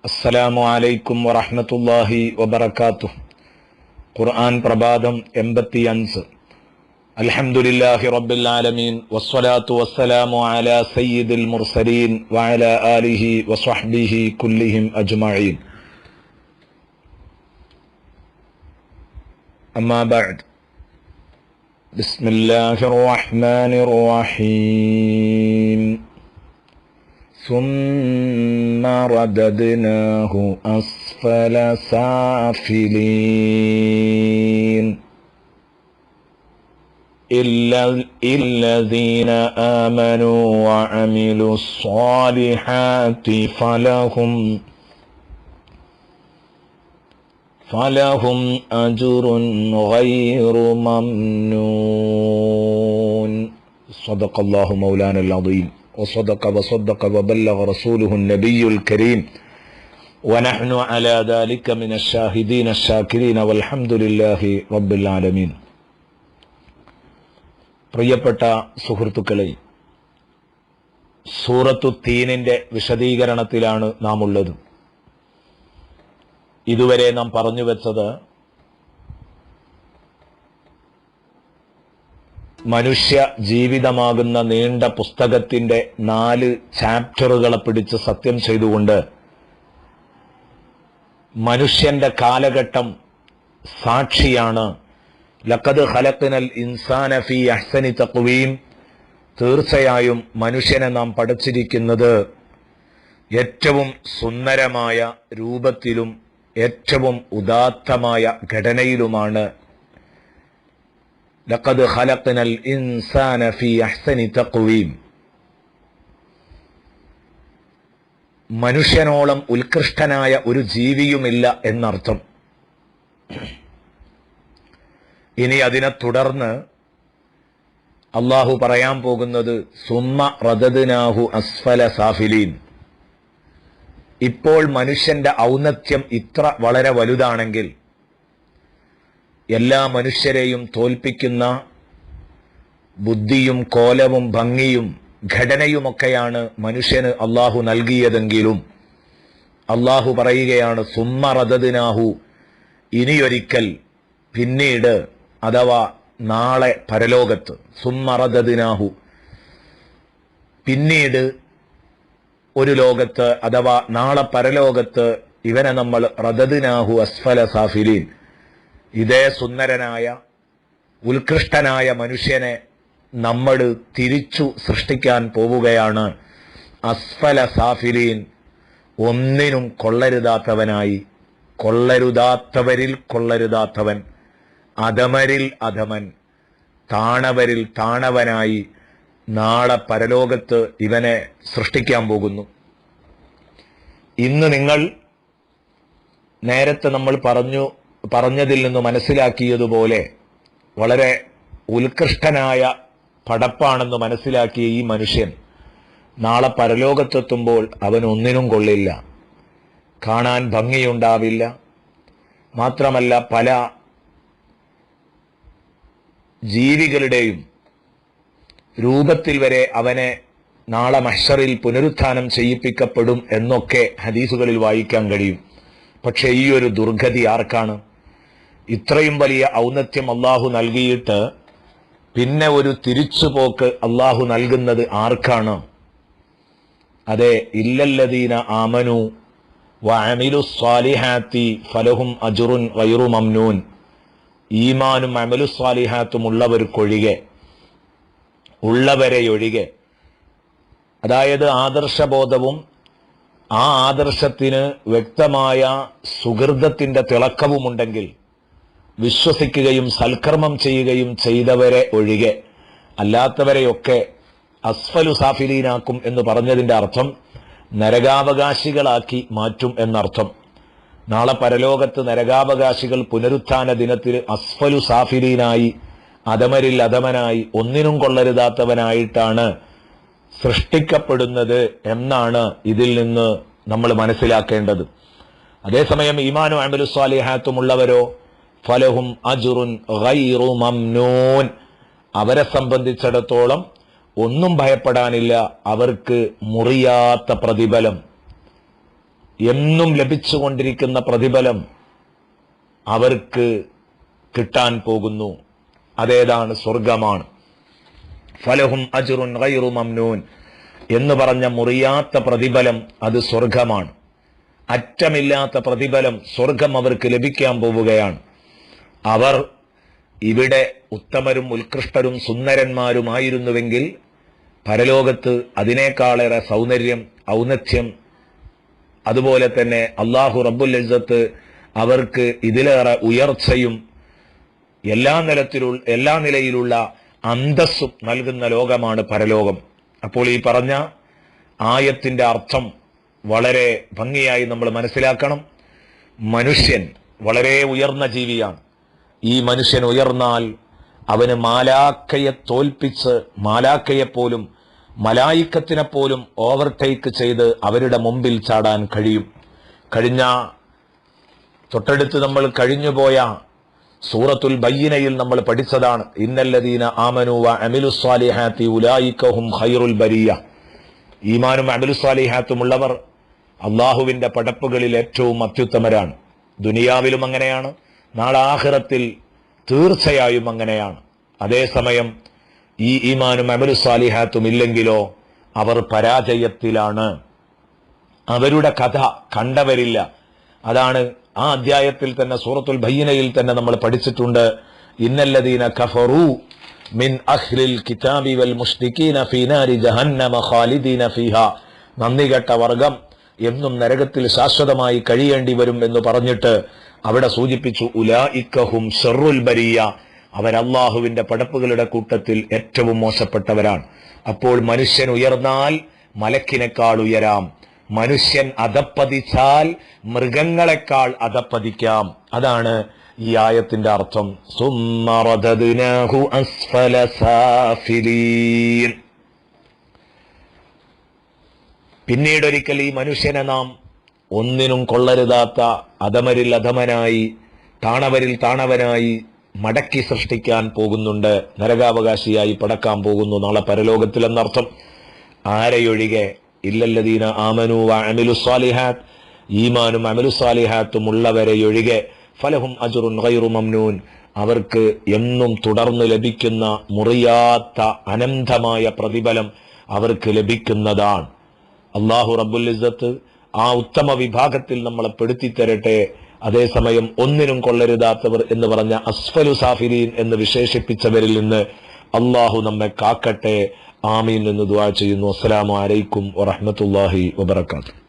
അസ്സലാമു അലൈക്കും വറഹ്മത്തുള്ളാഹി വബറകാതുഹു. ഖുർആൻ പ്രഭാതം 85. അൽഹംദുലില്ലാഹി റബ്ബിൽ ആലമീൻ വസ്സലാത്തു വസ്സലാമു അലാ സയ്യിദിൽ മുർസലീൻ വഅലാ ആലിഹി വസ്വഹ്ബിഹി കുല്ലിഹിം അജ്മഈൻ. അമ്മാ ബഅദ്. ബിസ്മില്ലാഹിർ റഹ്മാനിർ റഹീം. ثم رددناه أسفل سافلين إلا الذين آمنوا وعملوا الصالحات فلهم أجر غير ممنون. صدق الله مولانا العظيم وصدق وبلغ رسوله النبي الكريم ونحن على ذلك من الشاهدين الشاكرين والحمد لله رب العالمين. പ്രിയപ്പെട്ട സുഹൃത്തുക്കളെ, സൂറത്തു തീനിന്റെ വിശദീകരണത്തിലാണ് നാം ഉള്ളത്. ഇതുവരെ നാം പറഞ്ഞു വെച്ചത് മനുഷ്യ ജീവിതമാകുന്ന നീണ്ട പുസ്തകത്തിന്റെ 4 ചാപ്റ്ററുകളെ പിടിച്ച് സത്യം ചെയ്തുകൊണ്ട് മനുഷ്യന്റെ കാലഘട്ടം സാക്ഷിയാണ്. ലഖദ് ഖലഖ്നൽ ഇൻസാന ഫീ അഹ്സനി തഖ്വീം. തീർച്ചയായും മനുഷ്യനെ നാം പടച്ചിരിക്കുന്നത് ഏറ്റവും സുന്ദരമായ രൂപത്തിലും ഏറ്റവും ഉദാത്തമായ ഘടനയിലുമാണ്. ലഖദ് ഖലഖ്നൽ ഇൻസാന ഫീ അഹ്സനി തഖ്വീം. മനുഷ്യനോളം ഉത്കൃഷ്ടനായ ഒരു ജീവിയുമില്ല എന്നർത്ഥം. ഇനി അതിനെ തുടർന്ന് അള്ളാഹു പറയാൻ പോകുന്നത് സുമ്മ റദദ്നാഹു അസ്ഫല സാഫിലീൻ. ഇപ്പോൾ മനുഷ്യന്റെ ഔന്നത്യം ഇത്ര വളരെ വലുതാണെങ്കിൽ എല്ലാ മനുഷ്യരെയും തോൽപ്പിക്കുന്ന ബുദ്ധിയും കോലവും ഭംഗിയും ഘടനയുമൊക്കെയാണ് മനുഷ്യന് അള്ളാഹു നൽകിയതെങ്കിലും അള്ളാഹു പറയുകയാണ് സുമ്മ റദദ്നാഹു, ഇനിയൊരിക്കൽ, പിന്നീട്, അഥവാ നാളെ പരലോകത്ത്. സുമ്മ റദദ്നാഹു, പിന്നീട് ഒരു ലോകത്ത് അഥവാ നാളെ പരലോകത്ത് ഇവനെ നമ്മൾ റദദ്നാഹു അസ്ഫല സാഫിലീൻ, ഇതേ സുന്ദരനായ ഉത്കൃഷ്ടനായ മനുഷ്യനെ നമ്മൾ തിരിച്ചു സൃഷ്ടിക്കാൻ പോവുകയാണ്. അസ്ഫല സാഫിലീൻ, ഒന്നിനും കൊള്ളരുതാത്തവനായി, കൊള്ളരുതാത്തവരിൽ കൊള്ളരുതാത്തവൻ, അധമരിൽ അധമൻ, താണവരിൽ താണവനായി നാളെ പരലോകത്ത് ഇവനെ സൃഷ്ടിക്കാൻ പോകുന്നു. ഇന്ന് നിങ്ങൾ നേരത്തെ നമ്മൾ പറഞ്ഞതിൽ നിന്ന് മനസ്സിലാക്കിയതുപോലെ വളരെ ഉത്കൃഷ്ടനായ പടപ്പാണെന്ന് മനസ്സിലാക്കിയ ഈ മനുഷ്യൻ നാളെ പരലോകത്തെത്തുമ്പോൾ അവൻ ഒന്നിനും കൊള്ളില്ല. കാണാൻ ഭംഗിയുണ്ടാവില്ല. മാത്രമല്ല പല ജീവികളുടെയും രൂപത്തിൽ വരെ അവനെ നാളെ മഹ്ശറിൽ പുനരുത്ഥാനം ചെയ്യിപ്പിക്കപ്പെടും എന്നൊക്കെ ഹദീസുകളിൽ വായിക്കാൻ കഴിയും. പക്ഷെ ഈ ഒരു ദുർഗതി ആർക്കാണ്? ഇത്രയും വലിയ ഔന്നത്യം അള്ളാഹു നൽകിയിട്ട് പിന്നെ ഒരു തിരിച്ചുപോക്ക് അള്ളാഹു നൽകുന്നത് ആർക്കാണ്? അതെ, ഇല്ലല്ലദീന ആമനു വഅമിലു സ്വാലിഹാത്തി ഫലഹും അജ്റുൻ ഗൈറു മംനൂൻ. ഈമാനും അമലു സ്വാലിഹാത്തും ഉള്ളവരെയൊഴികെ, അതായത് ആദർശബോധവും ആ ആദർശത്തിന് വ്യക്തമായ സുഹൃതത്തിന്റെ തിളക്കവുമുണ്ടെങ്കിൽ വിശ്വസിക്കുകയും സൽക്കർമ്മം ചെയ്യുകയും ചെയ്തവരെ ഒഴികെ അല്ലാത്തവരെയൊക്കെ അസ്ഫലു സാഫിലീനാക്കും എന്ന് പറഞ്ഞതിന്റെ അർത്ഥം നരകാവകാശികളാക്കി മാറ്റും എന്നർത്ഥം. നാളെ പരലോകത്ത് നരകാവകാശികൾ പുനരുത്ഥാന ദിനത്തിൽ അസ്ഫലു സാഫിലീനായി, അധമരിൽ അധമനായി, ഒന്നിനും കൊള്ളരുതാത്തവനായിട്ടാണ് സൃഷ്ടിക്കപ്പെടുന്നത് എന്നാണ് ഇതിൽ നിന്ന് നമ്മൾ മനസ്സിലാക്കേണ്ടത്. അതേസമയം ഈമാനും അമലു സ്വാലിഹാത്തും ഉള്ളവരോ ഫലഹും അജ്റുൻ ഗൈറു മംനൂൻ, അവരെ സംബന്ധിച്ചിടത്തോളം ഒന്നും ഭയപ്പെടാനില്ല, അവർക്ക് മുറിയാത്ത പ്രതിഫലം. എന്നും ലഭിച്ചുകൊണ്ടിരിക്കുന്ന പ്രതിഫലം അവർക്ക് കിട്ടാൻ പോകുന്നു. അതേതാണ്? സ്വർഗമാണ്. ഫലഹും അജ്റുൻ ഗൈറു മംനൂൻ എന്ന് പറഞ്ഞ മുറിയാത്ത പ്രതിഫലം അത് സ്വർഗമാണ്. അറ്റമില്ലാത്ത പ്രതിഫലം സ്വർഗം അവർക്ക് ലഭിക്കാൻ പോവുകയാണ്. അവർ ഇവിടെ ഉത്തമരും ഉത്കൃഷ്ടരും സുന്ദരന്മാരുമായിരുന്നുവെങ്കിൽ പരലോകത്ത് അതിനേക്കാളേറെ സൗന്ദര്യം, ഔന്നത്യം, അതുപോലെ തന്നെ അല്ലാഹു റബ്ബുൽ ഇസ്സത്ത് അവർക്ക് ഇതിലേറെ ഉയർച്ചയും എല്ലാ നിലയിലുള്ള അന്തസ്സും നൽകുന്ന ലോകമാണ് പരലോകം. അപ്പോൾ ഈ പറഞ്ഞ ആയത്തിന്റെ അർത്ഥം വളരെ ഭംഗിയായി നമ്മൾ മനസ്സിലാക്കണം. മനുഷ്യൻ വളരെ ഉയർന്ന ജീവിയാണ്. ഈ മനുഷ്യൻ ഉയർന്നാൽ അവന് മാലാക്കയെ തോൽപ്പിച്ച്, മാലാക്കയെപ്പോലും മലായിക്കത്തിനെപ്പോലും ഓവർടേക്ക് ചെയ്ത് അവരുടെ മുമ്പിൽ ചാടാൻ കഴിയും. തൊട്ടടുത്ത് നമ്മൾ കഴിഞ്ഞുപോയ സൂറത്തുൽ ബയ്യിനയിൽ നമ്മൾ പഠിച്ചതാണ്, ഇന്നല്ലദീന ആമനു വ അമിലുസ്സാലിഹാത്തി ഉലൈക ഹും ഖൈറുൽ ബരിയ. ഈമാനും അമിലുസ്സാലിഹാത്തും ഉള്ളവർ അള്ളാഹുവിന്റെ പടപ്പുകളിൽ ഏറ്റവും അത്യുത്തമരാണ്. ദുനിയാവിലും അങ്ങനെയാണ്, നാളെ ആഖിറത്തിൽ തീർച്ചയായും അങ്ങനെയാണ്. അതേസമയം ഈ ഈമാനും അമലുസ്സാലിഹാത്തും ഇല്ലെങ്കിലോ അവർ പരാജയത്തിലാണ്. അവരുടെ കഥ കണ്ടവരില്ല. അതാണ് ആ അധ്യായത്തിൽ തന്നെ, സൂറത്തുൽ ബയ്യിനയിൽ തന്നെ നമ്മൾ പഠിച്ചിട്ടുണ്ട്, ഇന്നല്ലദീന കഫറു മിൻ അഹ്ലിൽ കിതാബി വൽ മുശ്രികീന ഫീ നാരി ജഹന്നമ ഖാലിദീന ഫീഹാ. നന്ദികെട്ട വർഗം എന്നും നരകത്തിൽ ശാശ്വതമായി കഴിയേണ്ടി വരും എന്ന് പറഞ്ഞിട്ട് അവിടെ സൂചിപ്പിച്ചു, ഉലൈക ഹും ശർറുൽ ബരിയ, അവർ അല്ലാഹുവിന്റെ പടപ്പുകളുടെ കൂട്ടത്തിൽ ഏറ്റവും മോശപ്പെട്ടവരാണ്. അപ്പോൾ മനുഷ്യൻ ഉയർന്നാൽ മലക്കിനേക്കാൾ ഉയരാം, മനുഷ്യൻ അധപ്പതിച്ചാൽ മൃഗങ്ങളെക്കാൾ അധപ്പതിക്കാം. അതാണ് ഈ ആയത്തിന്റെ അർത്ഥം. സുമ്മ റദദ്നാഹു അസ്ഫല സാഫിലീൻ. പിന്നീടൊരിക്കൽ ഈ മനുഷ്യനെ നാം ഒന്നിനും കൊള്ളരുതാത്ത അധമരിൽ അധമനായി, താണവരിൽ താണവനായി മടക്കി സൃഷ്ടിക്കാൻ പോകുന്നുണ്ട്. നരകാവകാശിയായി പടക്കാൻ പോകുന്നു നാളെ പരലോകത്തിൽ എന്നർത്ഥം. ആരെയൊഴികെ? ഇല്ലല്ലദീന ആമനു വ അമിലുസ്സാലിഹാത്ത്, ഈമാനും അമലുസ്സാലിഹാത്തും ഉള്ളവരെയൊഴികെ. ഫലഹും അജ്റുൻ ഗൈറു മംനൂൻ, അവർക്ക് എന്നും തുടർന്ന് ലഭിക്കുന്ന മുറിയാത്ത അനന്തമായ പ്രതിഫലം അവർക്ക് ലഭിക്കുന്നതാണ്. അല്ലാഹു റബ്ബുൽ ഇസ്സത്ത് ആ ഉത്തമ വിഭാഗത്തിൽ നമ്മളെ പെടുത്തിത്തരട്ടെ. അതേസമയം ഒന്നിനും കൊള്ളരുതാത്തവർ എന്ന് പറഞ്ഞ അസ്ഫലു സാഫിലീൻ എന്ന് വിശേഷിപ്പിച്ചവരിൽ നിന്ന് അല്ലാഹു നമ്മെ കാക്കട്ടെ. ആമീൻ എന്ന് ദുആ ചെയ്യുന്നു. അസ്സലാമു അലൈക്കും വറഹ്മത്തുള്ളാഹി വബറകാതുഹു.